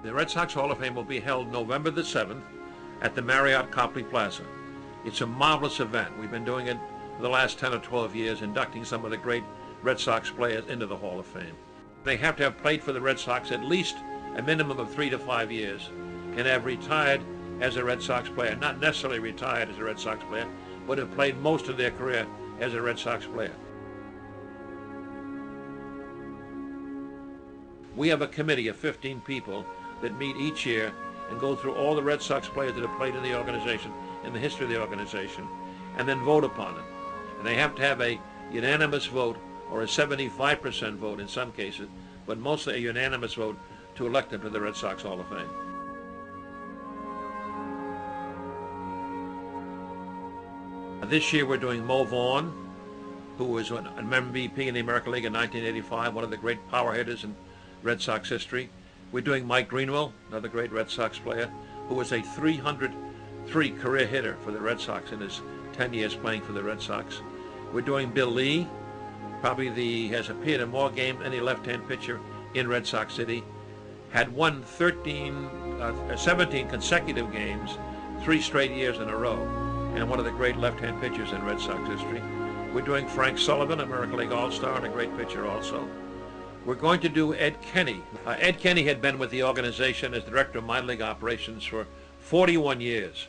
The Red Sox Hall of Fame will be held November the 7th at the Marriott Copley Plaza. It's a marvelous event. We've been doing it for the last 10 or 12 years, inducting some of the great Red Sox players into the Hall of Fame. They have to have played for the Red Sox at least a minimum of 3 to 5 years and have retired as a Red Sox player. Not necessarily retired as a Red Sox player, but have played most of their career as a Red Sox player. We have a committee of 15 people that meet each year and go through all the Red Sox players that have played in the organization, in the history of the organization, and then vote upon them. And they have to have a unanimous vote, or a 75% vote in some cases, but mostly a unanimous vote to elect them to the Red Sox Hall of Fame. This year we're doing Mo Vaughn, who was an MVP in the American League in 1985, one of the great power hitters in Red Sox history. We're doing Mike Greenwell, another great Red Sox player, who was a 303 career hitter for the Red Sox in his 10 years playing for the Red Sox. We're doing Bill Lee, probably has appeared in more games than any left-hand pitcher in Red Sox City. Had won 17 consecutive games, 3 straight years in a row, and one of the great left-hand pitchers in Red Sox history. We're doing Frank Sullivan, American League All-Star, and a great pitcher also. We're going to do Ed Kenny. Ed Kenny had been with the organization as Director of Minor League Operations for 41 years.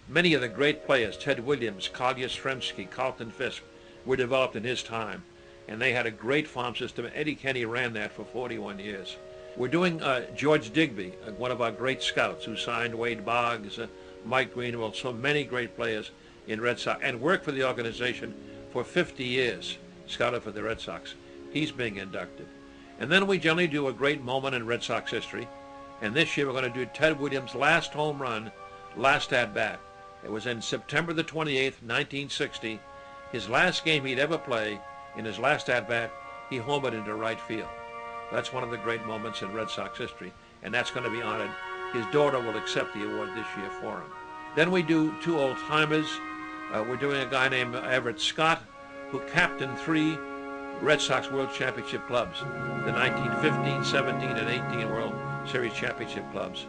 Many of the great players, Ted Williams, Carl Yastrzemski, Carlton Fisk, were developed in his time, and they had a great farm system. Eddie Kenny ran that for 41 years. We're doing George Digby, one of our great scouts who signed Wade Boggs, Mike Greenwell, so many great players in Red Sox, and worked for the organization for 50 years, scouted for the Red Sox. He's being inducted. And then we generally do a great moment in Red Sox history, and this year we're going to do Ted Williams' last home run, last at-bat. It was in September the 28th, 1960. His last game he'd ever play, in his last at-bat, he homered into right field. That's one of the great moments in Red Sox history, and that's going to be honored. His daughter will accept the award this year for him. Then we do 2 old-timers. We're doing a guy named Everett Scott, who captained 3 Red Sox World Championship clubs, the 1915, 17, and 18 World Series Championship clubs.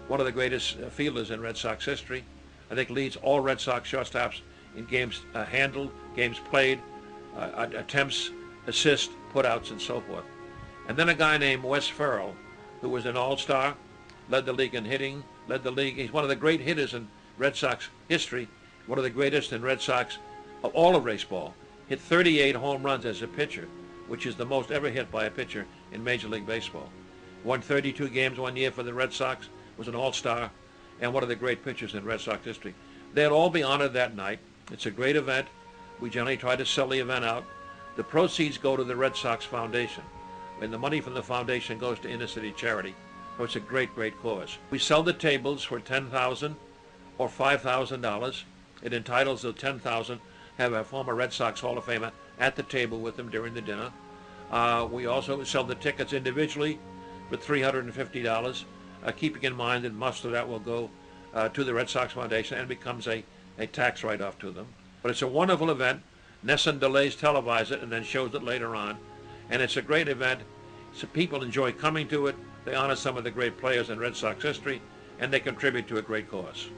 One of the greatest fielders in Red Sox history. I think leads all Red Sox shortstops in games handled, games played, attempts, assists, putouts, and so forth. And then a guy named Wes Ferrell, who was an all-star, led the league in hitting, led the league. He's one of the great hitters in Red Sox history, one of the greatest in Red Sox of all of baseball. Hit 38 home runs as a pitcher, which is the most ever hit by a pitcher in Major League Baseball. Won 32 games one year for the Red Sox, was an all-star, and one of the great pitchers in Red Sox history. They'll all be honored that night. It's a great event. We generally try to sell the event out. The proceeds go to the Red Sox Foundation, and the money from the foundation goes to inner city charity. So it's a great, great cause. We sell the tables for $10,000 or $5,000. It entitles the $10,000 have a former Red Sox Hall of Famer at the table with them during the dinner. We also sell the tickets individually for $350, keeping in mind that most of that will go to the Red Sox Foundation and becomes a tax write-off to them. But it's a wonderful event. Nesson Delays televise it and then shows it later on. And it's a great event. So people enjoy coming to it. They honor some of the great players in Red Sox history, and they contribute to a great cause.